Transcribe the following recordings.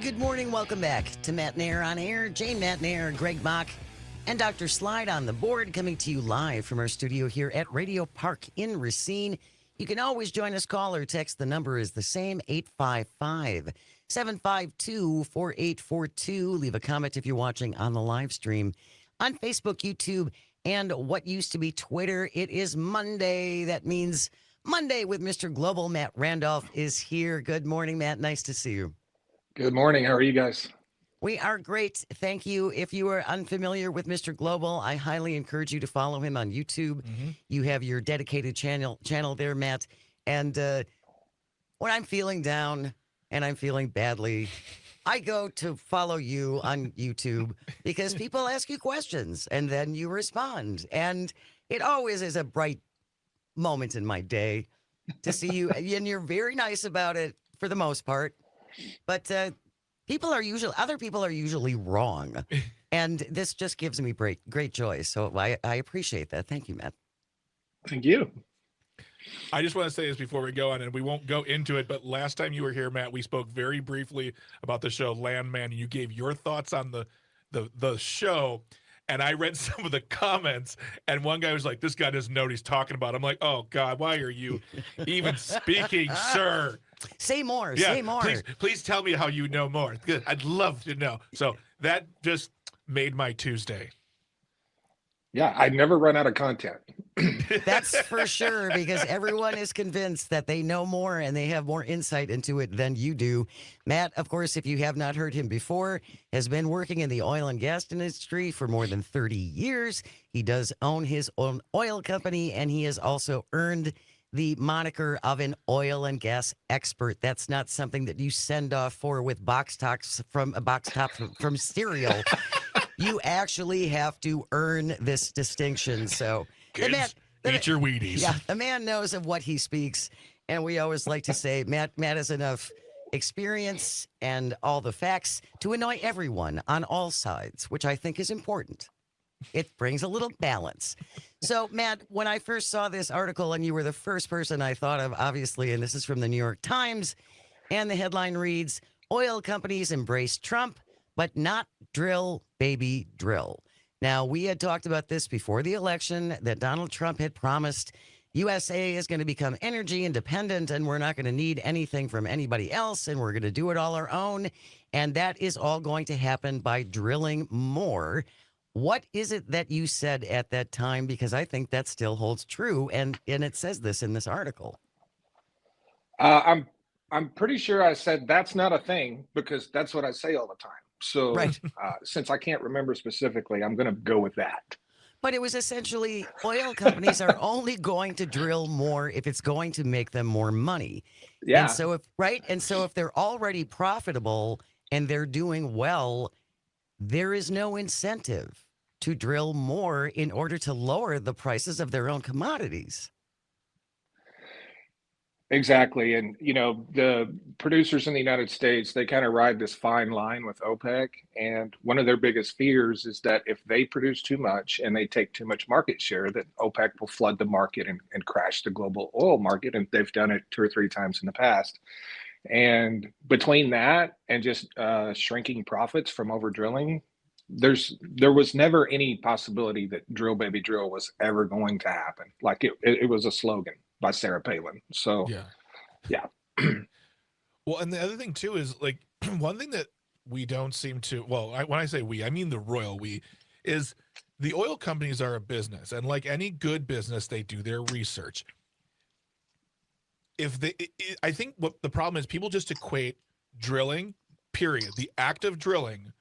Good morning. Welcome back to Matt Nair on Air. Jane Matt Nair, Greg Mock, and Dr. Slide on the board, coming to you live from our studio here at Radio Park in Racine. You can always join us, call or text. The number is the same, 855-752-4842. Leave a comment if you're watching on the live stream on Facebook, YouTube, and what used to be Twitter. It is Monday. That means Monday with Mr. Global. Matt Randolph is here. Good morning, Matt. Nice to see you. Good morning. How are you guys? We are great. Thank you. If you are unfamiliar with Mr. Global, I highly encourage you to follow him on YouTube. You have your dedicated channel there, Matt. And when I'm feeling down and I'm feeling badly, I go to follow you on YouTube because people ask you questions and then you respond. And it always is a bright moment in my day to see you. And you're very nice about it for the most part. But other people are usually wrong. And this just gives me great joy. So I appreciate that. Thank you, Matt. Thank you. I just want to say this before we go on, and we won't go into it, but last time you were here, Matt, we spoke very briefly about the show Landman, and you gave your thoughts on the show, and I read some of the comments, and one guy was like, this guy doesn't know what he's talking about. I'm like, oh, God, why are you even speaking, sir? Say more. Yeah, say more. Please tell me how you know more. Good. I'd love to know. So that just made my Tuesday. Yeah, I'd never run out of content. That's for sure, because everyone is convinced that they know more and they have more insight into it than you do. Matt, of course, if you have not heard him before, has been working in the oil and gas industry for more than 30 years. He does own his own oil company, and he has also earned the moniker of an oil and gas expert. That's not something that you send off for with box tops from cereal. You actually have to earn this distinction. So Kids, eat your Wheaties. Yeah, the man knows of what he speaks. And we always like to say Matt has enough experience and all the facts to annoy everyone on all sides, which I think is important. It brings a little balance. So, Matt, when I first saw this article, and you were the first person I thought of, obviously, and this is from the New York Times, and the headline reads, "Oil companies embrace Trump, but not drill, baby, drill." Now, we had talked about this before the election, that Donald Trump had promised USA is going to become energy independent, and we're not going to need anything from anybody else, and we're going to do it all our own. And that is all going to happen by drilling more. What is it that you said at that time? Because I think that still holds true, and it says this in this article. I'm pretty sure I said that's not a thing, because that's what I say all the time. So Right. Since I can't remember specifically, I'm going to go with that. But it was essentially oil companies are only going to drill more if it's going to make them more money. Yeah. And so if they're already profitable and they're doing well, there is no incentive to drill more in order to lower the prices of their own commodities. Exactly. And, the producers in the United States, they kind of ride this fine line with OPEC. And one of their biggest fears is that if they produce too much and they take too much market share, that OPEC will flood the market and crash the global oil market. And they've done it 2 or 3 times in the past. And between that and just shrinking profits from over drilling, there was never any possibility that drill baby drill was ever going to happen. Like it was a slogan by Sarah Palin. So yeah. Well, and the other thing too is, like, one thing that we don't seem to, when I say we, I mean the royal we, is the oil companies are a business, and like any good business, they do their research. I think what the problem is, people just equate drilling, period, the act of drilling,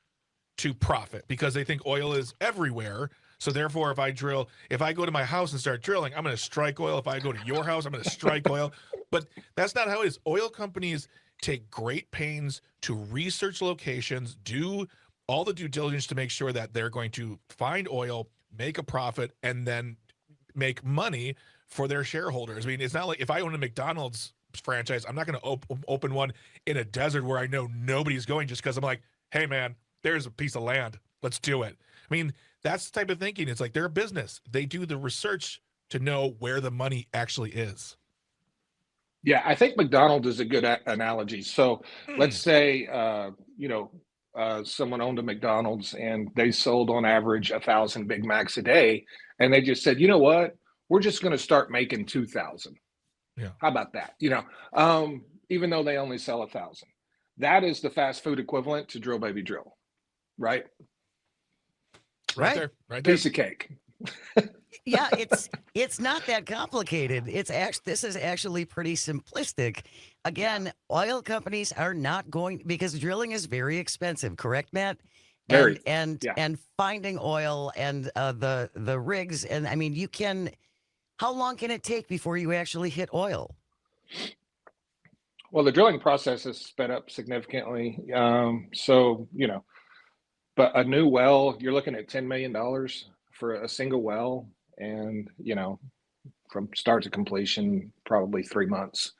to profit, because they think oil is everywhere. So therefore, if I go to my house and start drilling, I'm going to strike oil. If I go to your house, I'm going to strike oil. But that's not how it is. Oil companies take great pains to research locations, do all the due diligence to make sure that they're going to find oil, make a profit, and then make money for their shareholders. I mean, it's not like if I own a McDonald's franchise, I'm not going to open one in a desert where I know nobody's going, just because I'm like, hey, man, there's a piece of land. Let's do it. I mean, that's the type of thinking. It's like they're a business. They do the research to know where the money actually is. Yeah, I think McDonald's is a good analogy. So let's Hmm. say, someone owned a McDonald's and they sold on average 1,000 Big Macs a day, and they just said, you know what, we're just going to start making 2,000. Yeah. How about that? Even though they only sell 1,000, that is the fast food equivalent to drill baby drill, right? Right Right. there. Right there. Piece of cake. Yeah, it's not that complicated. This is actually pretty simplistic. Yeah, Again, oil companies are not going because drilling is very expensive, correct, Matt? And very. and Yeah. and finding oil and the rigs and I mean you can how long can it take before you actually hit oil? Well, the drilling process has sped up significantly. But a new well, you're looking at $10 million for a single well, and from start to completion, probably 3 months.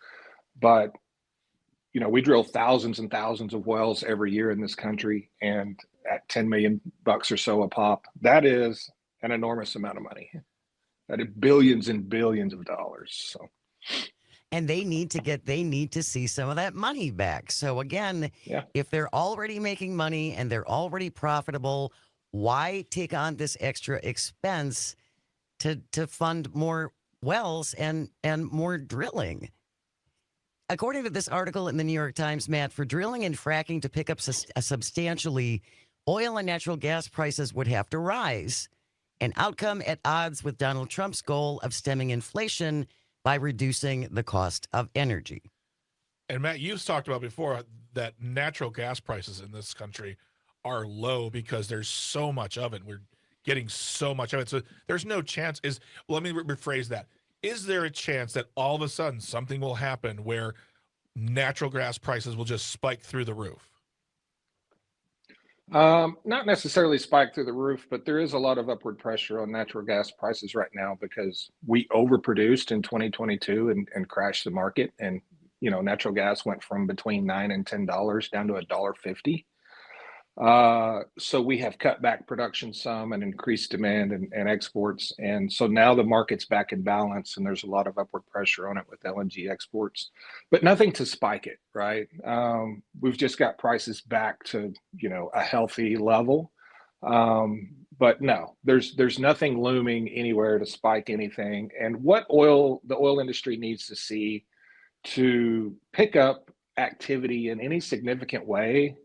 But we drill thousands and thousands of wells every year in this country, and at 10 million bucks or so a pop, that is an enormous amount of money. That is billions and billions of dollars. So And they need to see some of that money back. So again, yeah. if they're already making money and they're already profitable, why take on this extra expense to fund more wells and more drilling? According to this article in the New York Times, Matt, for drilling and fracking to pick up substantially, oil and natural gas prices would have to rise, an outcome at odds with Donald Trump's goal of stemming inflation by reducing the cost of energy. And Matt, you've talked about before that natural gas prices in this country are low because there's so much of it. We're getting so much of it. So there's no chance let me rephrase that. Is there a chance that all of a sudden something will happen where natural gas prices will just spike through the roof? Not necessarily spike through the roof, but there is a lot of upward pressure on natural gas prices right now because we overproduced in 2022 and crashed the market. And natural gas went from between $9 and $10 down to $1.50. So we have cut back production some and increased demand and exports. And so now the market's back in balance and there's a lot of upward pressure on it with LNG exports, but nothing to spike it, right? We've just got prices back to, a healthy level. But no, there's nothing looming anywhere to spike anything. And what the oil industry needs to see to pick up activity in any significant way,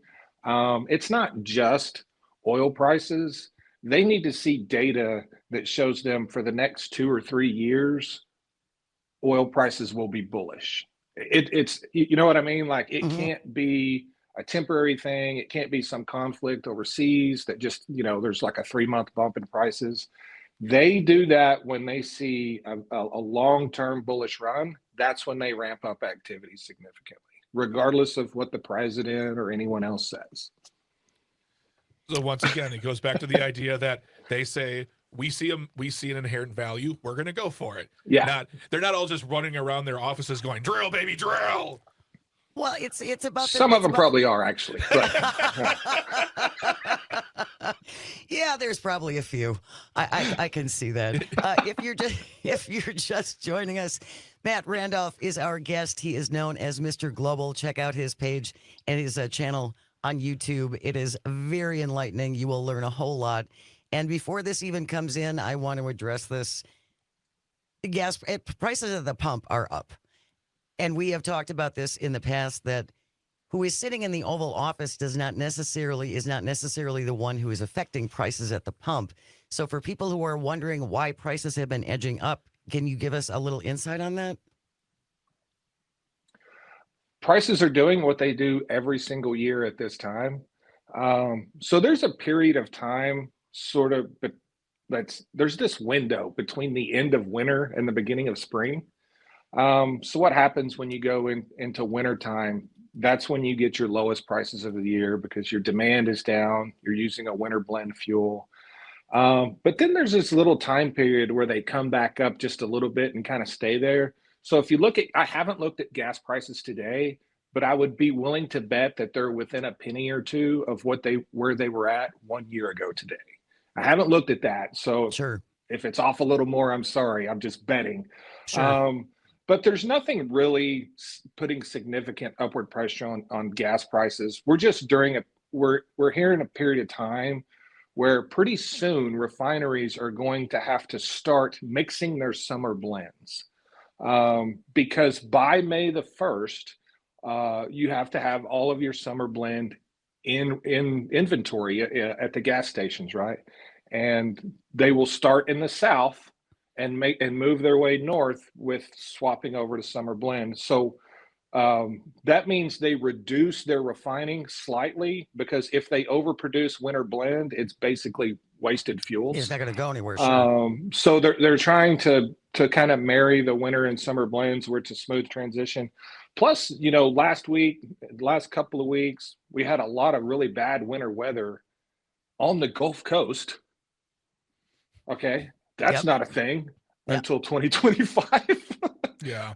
it's not just oil prices. They need to see data that shows them for the next 2 or 3 years, oil prices will be bullish. It's you know what I mean? Like it Mhm. can't be a temporary thing. It can't be some conflict overseas that just, there's like a 3 month bump in prices. They do that when they see a long-term bullish run. That's when they ramp up activity significantly, regardless of what the president or anyone else says. So once again, it goes back to the idea that they say we see an inherent value, we're going to go for it. Yeah. They're not all just running around their offices going drill baby drill. Well, it's about Some of them probably are actually, but yeah, there's probably a few. I can see that. If you're just joining us, Matt Randolph is our guest. He is known as Mr. Global. Check out his page and his channel on YouTube. It is very enlightening. You will learn a whole lot. And before this even comes in, I want to address this. Gas prices at the pump are up. And we have talked about this in the past that who is sitting in the Oval Office is not necessarily the one who is affecting prices at the pump. So for people who are wondering why prices have been edging up, can you give us a little insight on that? prices are doing what they do every single year at this time. So there's a period of time sort of, but there's this window between the end of winter and the beginning of spring. So what happens when you go into winter time? That's when you get your lowest prices of the year because your demand is down. You're using a winter blend fuel. But then there's this little time period where they come back up just a little bit and kind of stay there. So if you look at, I haven't looked at gas prices today, but I would be willing to bet that they're within a penny or two of where they were at 1 year ago today. I haven't looked at that. So Sure, if it's off a little more, I'm sorry. I'm just betting. sure. Um, but there's nothing really putting significant upward pressure on gas prices. We're just we're here in a period of time where pretty soon refineries are going to have to start mixing their summer blends, because by May the 1st, you have to have all of your summer blend in inventory at the gas stations, right? And they will start in the South and move their way north with swapping over to summer blend. So that means they reduce their refining slightly, because if they overproduce winter blend, it's basically wasted fuels. It's not going to go anywhere. Sure. So they're trying to kind of marry the winter and summer blends where it's a smooth transition. Plus, last couple of weeks, we had a lot of really bad winter weather on the Gulf Coast. Okay, that's not a thing until 2025. Yeah.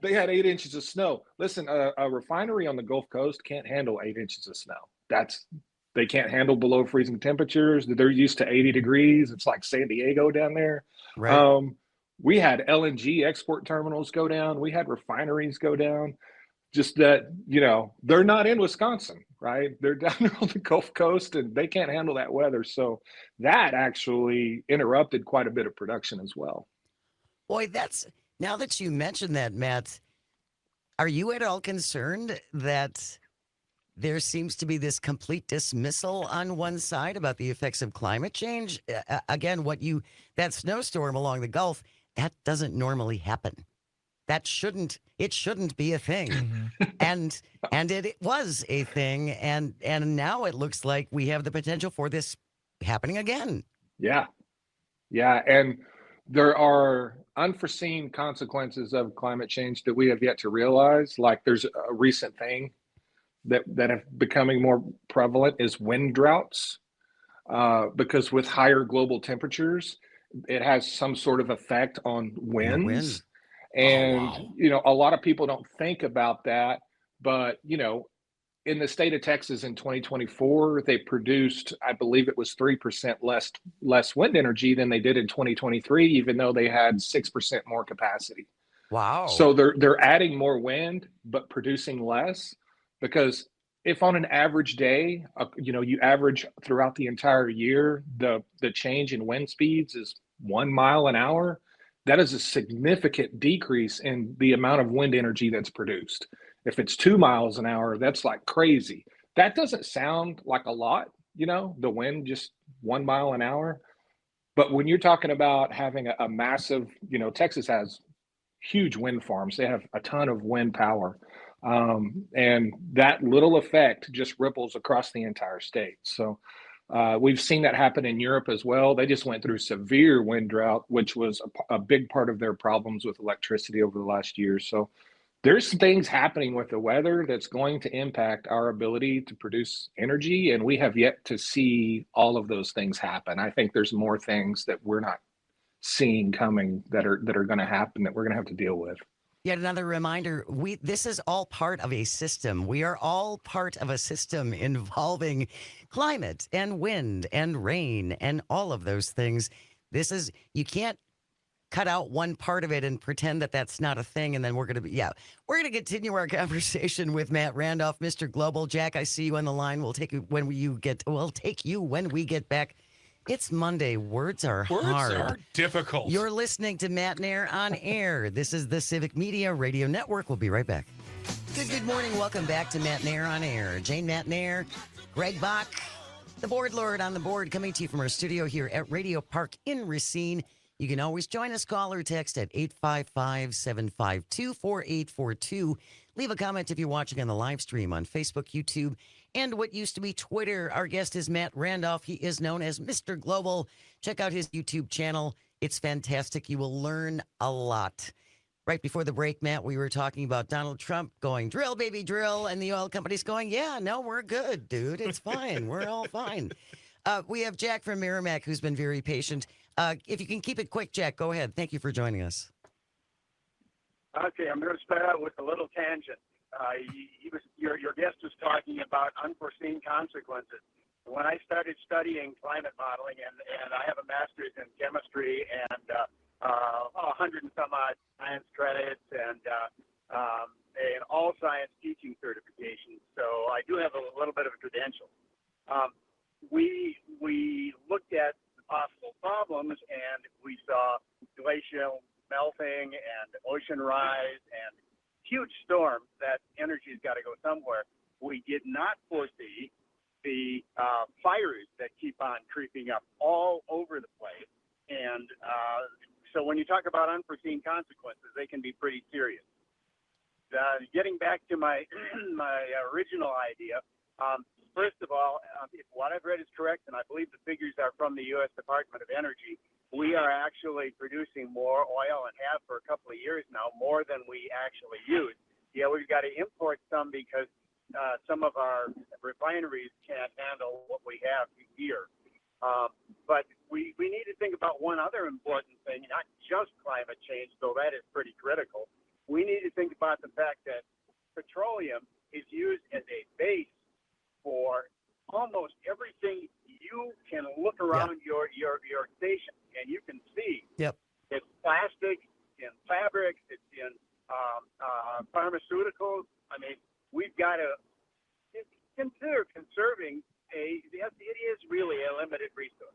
They had 8 inches of snow. Listen, a refinery on the Gulf Coast can't handle 8 inches of snow. They can't handle below freezing temperatures. They're used to 80 degrees. It's like San Diego down there. Right. We had LNG export terminals go down. We had refineries go down. Just that, they're not in Wisconsin, right? They're down there on the Gulf Coast, and they can't handle that weather. So that actually interrupted quite a bit of production as well. Boy, now that you mentioned that, Matt, are you at all concerned that there seems to be this complete dismissal on one side about the effects of climate change? Again, that snowstorm along the Gulf, that doesn't normally happen. It shouldn't be a thing. and it was a thing, and now it looks like we have the potential for this happening again. Yeah, and there are unforeseen consequences of climate change that we have yet to realize. Like, there's a recent thing that have becoming more prevalent is wind droughts, because with higher global temperatures, it has some sort of effect on winds. And, a lot of people don't think about that, but, in the state of Texas in 2024, they produced, I believe it was 3% less wind energy than they did in 2023, even though they had 6% more capacity. Wow. So they're adding more wind, but producing less, because if on an average day, you average throughout the entire year, the change in wind speeds is 1 mile an hour. That is a significant decrease in the amount of wind energy that's produced. If it's 2 miles an hour, that's like crazy. That doesn't sound like a lot, the wind just 1 mile an hour. But when you're talking about having a massive, Texas has huge wind farms. They have a ton of wind power. And that little effect just ripples across the entire state. So we've seen that happen in Europe as well. They just went through severe wind drought, which was a big part of their problems with electricity over the last year. So there's things happening with the weather that's going to impact our ability to produce energy. And we have yet to see all of those things happen. I think there's more things that we're not seeing coming that are going to happen that we're going to have to deal with. Yet another reminder, this is all part of a system. We are all part of a system involving climate and wind and rain and all of those things. You can't cut out one part of it and pretend that that's not a thing. And then we're going to continue our conversation with Matt Randolph, Mr. Global. Jack, I see you on the line. We'll take you when we get back. It's Monday. Words are hard. Words are difficult. You're listening to Matt Nair on Air. This is the Civic Media Radio Network. We'll be right back. Good morning. Welcome back to Matt Nair on Air. Jane Matt Nair, Greg Bach, the board lord on the board, coming to you from our studio here at Radio Park in Racine. You can always join us, call or text at 855-752-4842. Leave a comment if you're watching on the live stream on Facebook, YouTube, and what used to be Twitter. Our guest is Matt Randolph. He is known as Mr. Global. Check out his YouTube channel. It's fantastic. You will learn a lot. Right before the break, Matt, we were talking about Donald Trump going, drill, baby, drill, and the oil companies going, yeah, no, we're good, dude. It's fine. We're all fine. We have Jack from Merrimack, who's been very patient. If you can keep it quick, Jack, go ahead. Thank you for joining us. Okay, I'm going to start out with a little tangent. Your guest was talking about unforeseen consequences. When I started studying climate modeling, and I have a master's in chemistry and 100 and some odd science credits and all science teaching certifications. So I do have a little bit of a credential. We looked at possible problems, and we saw glacial melting and ocean rise and huge storms. That energy's got to go somewhere. We did not foresee the fires that keep on creeping up all over the place. And so when you talk about unforeseen consequences, they can be pretty serious. Getting back to my my original idea, first of all, if what I've read is correct, and I believe the figures are from the U.S. Department of Energy, we are actually producing more oil and have for a couple of years now, more than we actually use. Yeah, we've got to import some because some of our refineries can't handle what we have here. But we need to think about one other important thing, not just climate change, though that is pretty critical. We need to think about the fact that petroleum is used as a base for almost everything you can look around your station, and you can see it's plastic, in fabrics, it's in pharmaceuticals. I mean, we've got to consider conserving yes, it is really a limited resource.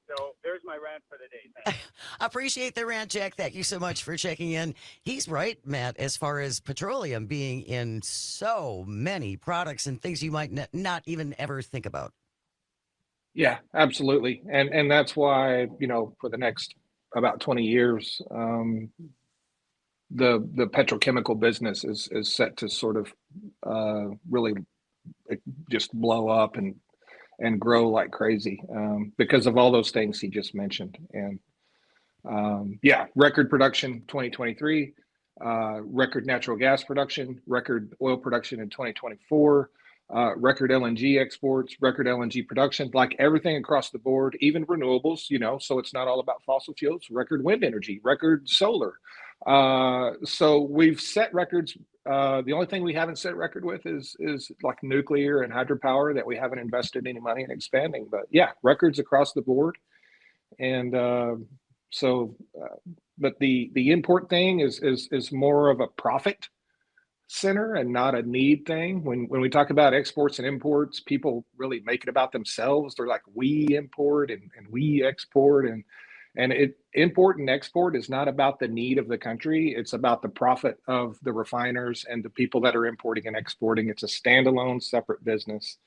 So there's my rant for the day. Thanks. Appreciate the rant, Jack. Thank you so much for checking in. He's right, Matt, as far as petroleum being in so many products and things you might not even ever think about. Yeah, absolutely. And that's why, for the next about 20 years, the petrochemical business is set to sort of really just blow up and grow like crazy because of all those things he just mentioned. And record production 2023, record natural gas production, record oil production in 2024, record LNG exports, record LNG production, like everything across the board, even renewables, so it's not all about fossil fuels, record wind energy, record solar. So we've set records. The only thing we haven't set record with is like nuclear and hydropower that we haven't invested any money in expanding. But yeah, records across the board. And but the import thing is more of a profit center and not a need thing. When we talk about exports and imports, people really make it about themselves. They're like, we import and we export, and import and export is not about the need of the country. It's about the profit of the refiners and the people that are importing and exporting. It's a standalone, separate business.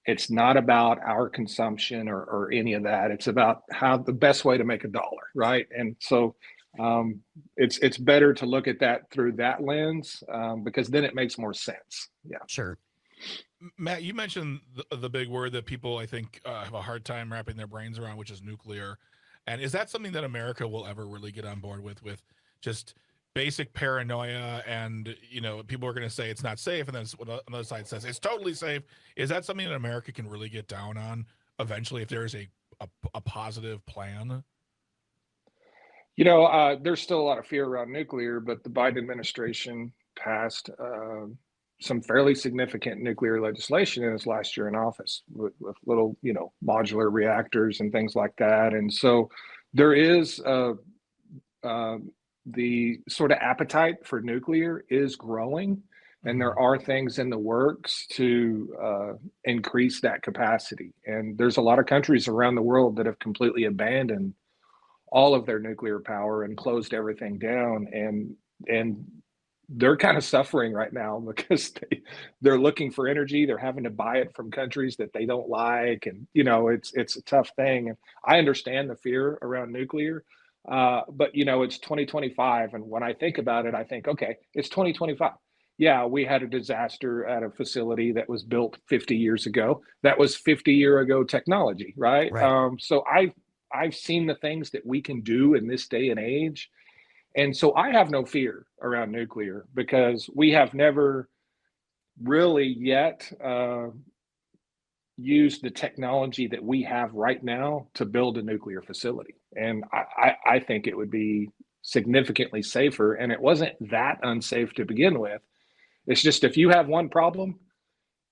It's not about our consumption or any of that. It's about how the best way to make a dollar, right? And so it's better to look at that through that lens because then it makes more sense. Yeah, sure. Matt, you mentioned the big word that people, I think, have a hard time wrapping their brains around, which is nuclear. And is that something that America will ever really get on board with just basic paranoia? And, people are going to say it's not safe. And then another side says it's totally safe. Is that something that America can really get down on eventually if there is a positive plan? There's still a lot of fear around nuclear, but the Biden administration passed some fairly significant nuclear legislation in his last year in office with little, modular reactors and things like that. And so there is the sort of appetite for nuclear is growing, and there are things in the works to increase that capacity. And there's a lot of countries around the world that have completely abandoned all of their nuclear power and closed everything down. And they're kind of suffering right now because they're looking for energy. They're having to buy it from countries that they don't like. And, it's a tough thing. And I understand the fear around nuclear, but, it's 2025. And when I think about it, I think, okay, it's 2025. Yeah, we had a disaster at a facility that was built 50 years ago. That was 50-year ago technology, right? So I've seen the things that we can do in this day and age. And so I have no fear around nuclear because we have never really yet used the technology that we have right now to build a nuclear facility. And I think it would be significantly safer. And it wasn't that unsafe to begin with. It's just if you have one problem,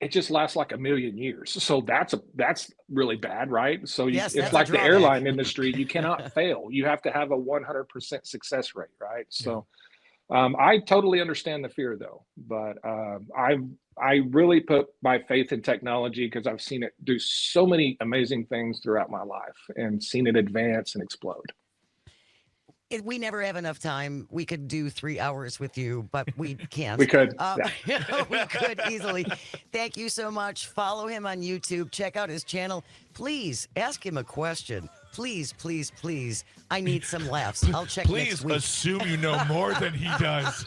it just lasts like a million years. So that's really bad, right? So Yes, it's that's a like the drawback. airline industry. You cannot fail. You have to have a 100% success rate, right? So I totally understand the fear, though. But I really put my faith in technology because I've seen it do so many amazing things throughout my life and seen it advance and explode. We never have enough time. We could do 3 hours with you, but we can't. We could, We could easily. Thank you so much. Follow him on YouTube. Check out his channel. Please ask him a question. Please, please, please. I need some laughs. I'll check Please next week. assume you know more than he does.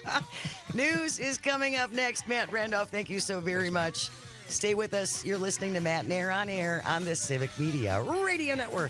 News is coming up next. Matt Randolph, thank you so very much. Stay with us. You're listening to Matt Nair on Air on the Civic Media Radio Network.